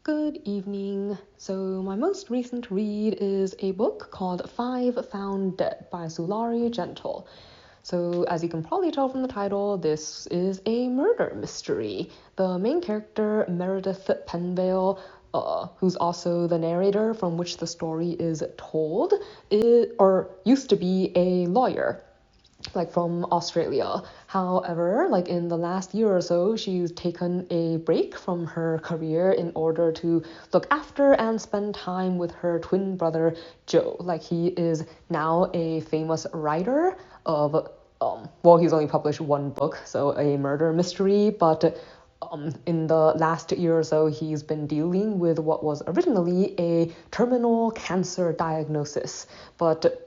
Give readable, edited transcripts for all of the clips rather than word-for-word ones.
Good evening. So my most recent read is a book called Five Found Dead by Sulari, Gentill. So as you can probably tell from the title, this is a murder mystery. The main character, Meredith Penvale, who's also the narrator from which the story is told, used to be a lawyer, from Australia. However, in the last year or so, she's taken a break from her career in order to look after and spend time with her twin brother Joe. He is now a famous writer of he's only published one book, so a murder mystery, but in the last year or so, he's been dealing with what was originally a terminal cancer diagnosis, but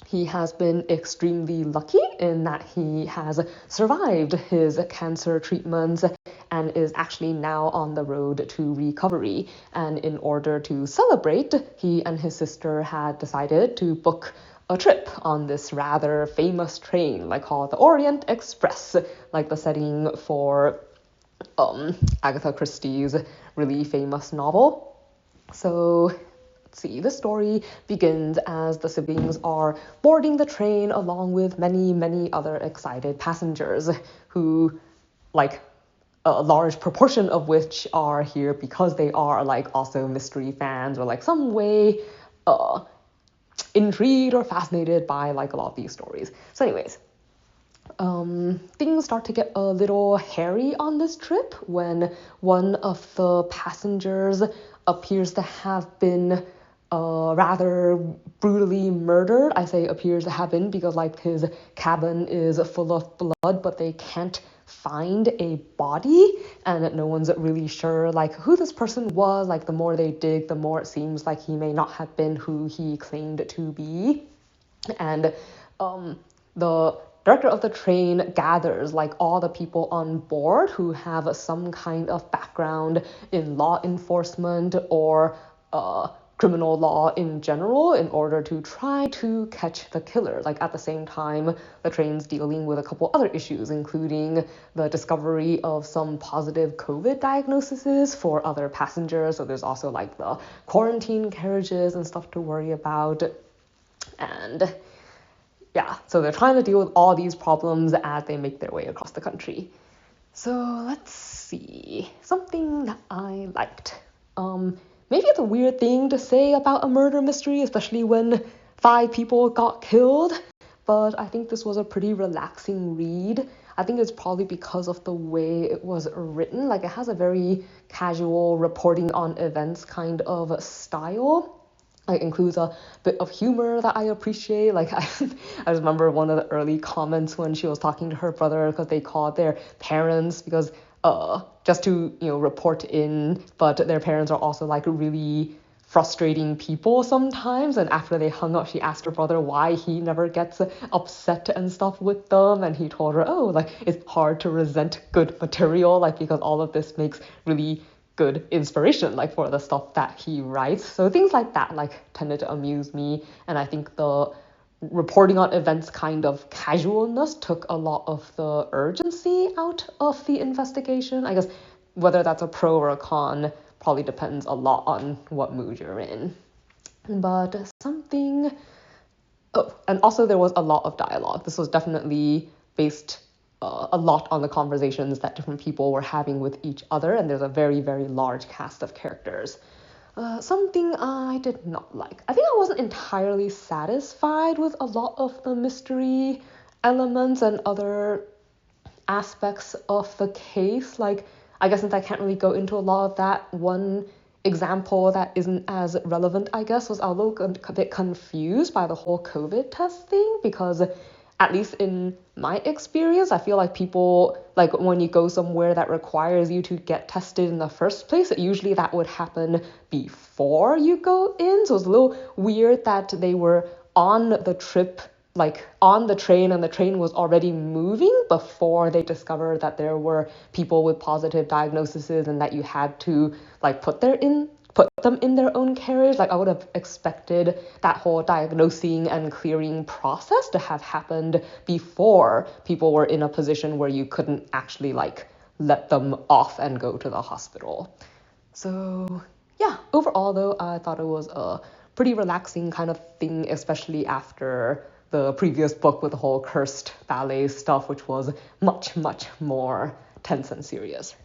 he has been extremely lucky in that he has survived his cancer treatments and is actually now on the road to recovery. And in order to celebrate, he and his sister had decided to book a trip on this rather famous train, called the Orient Express, the setting for Agatha Christie's really famous novel. So let's see, the story begins as the siblings are boarding the train along with many, many other excited passengers who, a large proportion of which are here because they are, also mystery fans or, some way intrigued or fascinated by, a lot of these stories. So anyways, things start to get a little hairy on this trip when one of the passengers appears to have been rather brutally murdered. I say appears to have been because his cabin is full of blood, but they can't find a body, and no one's really sure who this person was. The more they dig, the more it seems like he may not have been who he claimed to be. And the director of the train gathers all the people on board who have some kind of background in law enforcement or criminal law in general in order to try to catch the killer. At the same time, the train's dealing with a couple other issues, including the discovery of some positive COVID diagnoses for other passengers. So there's also the quarantine carriages and stuff to worry about. And yeah, so they're trying to deal with all these problems as they make their way across the country. So let's see, something that I liked. Maybe it's a weird thing to say about a murder mystery, especially when 5 people got killed, but I think this was a pretty relaxing read. I think it's probably because of the way it was written. It has a very casual reporting on events kind of style. It includes a bit of humor that I appreciate. I just remember one of the early comments when she was talking to her brother because they called their parents because just to report in, but their parents are also really frustrating people sometimes. And after they hung up, she asked her brother why he never gets upset and stuff with them, and he told her, it's hard to resent good material, because all of this makes really good inspiration for the stuff that he writes. So things like that tended to amuse me, and I think the reporting on events kind of casualness took a lot of the urgency out of the investigation. I guess whether that's a pro or a con probably depends a lot on what mood you're in. But and also there was a lot of dialogue. This was definitely based a lot on the conversations that different people were having with each other, and there's a very, very large cast of characters. Something I did not like. I think I wasn't entirely satisfied with a lot of the mystery elements and other aspects of the case. I guess since I can't really go into a lot of that, one example that isn't as relevant, I guess, was I was a bit confused by the whole COVID test thing, because at least in my experience, I feel like people, when you go somewhere that requires you to get tested in the first place, usually that would happen before you go in. So it's a little weird that they were on the trip, on the train, and the train was already moving before they discovered that there were people with positive diagnoses and that you had to put them in their own carriage. I would have expected that whole diagnosing and clearing process to have happened before people were in a position where you couldn't actually let them off and go to the hospital. So Yeah, overall though, I thought it was a pretty relaxing kind of thing, especially after the previous book with the whole cursed ballet stuff, which was much, much more tense and serious.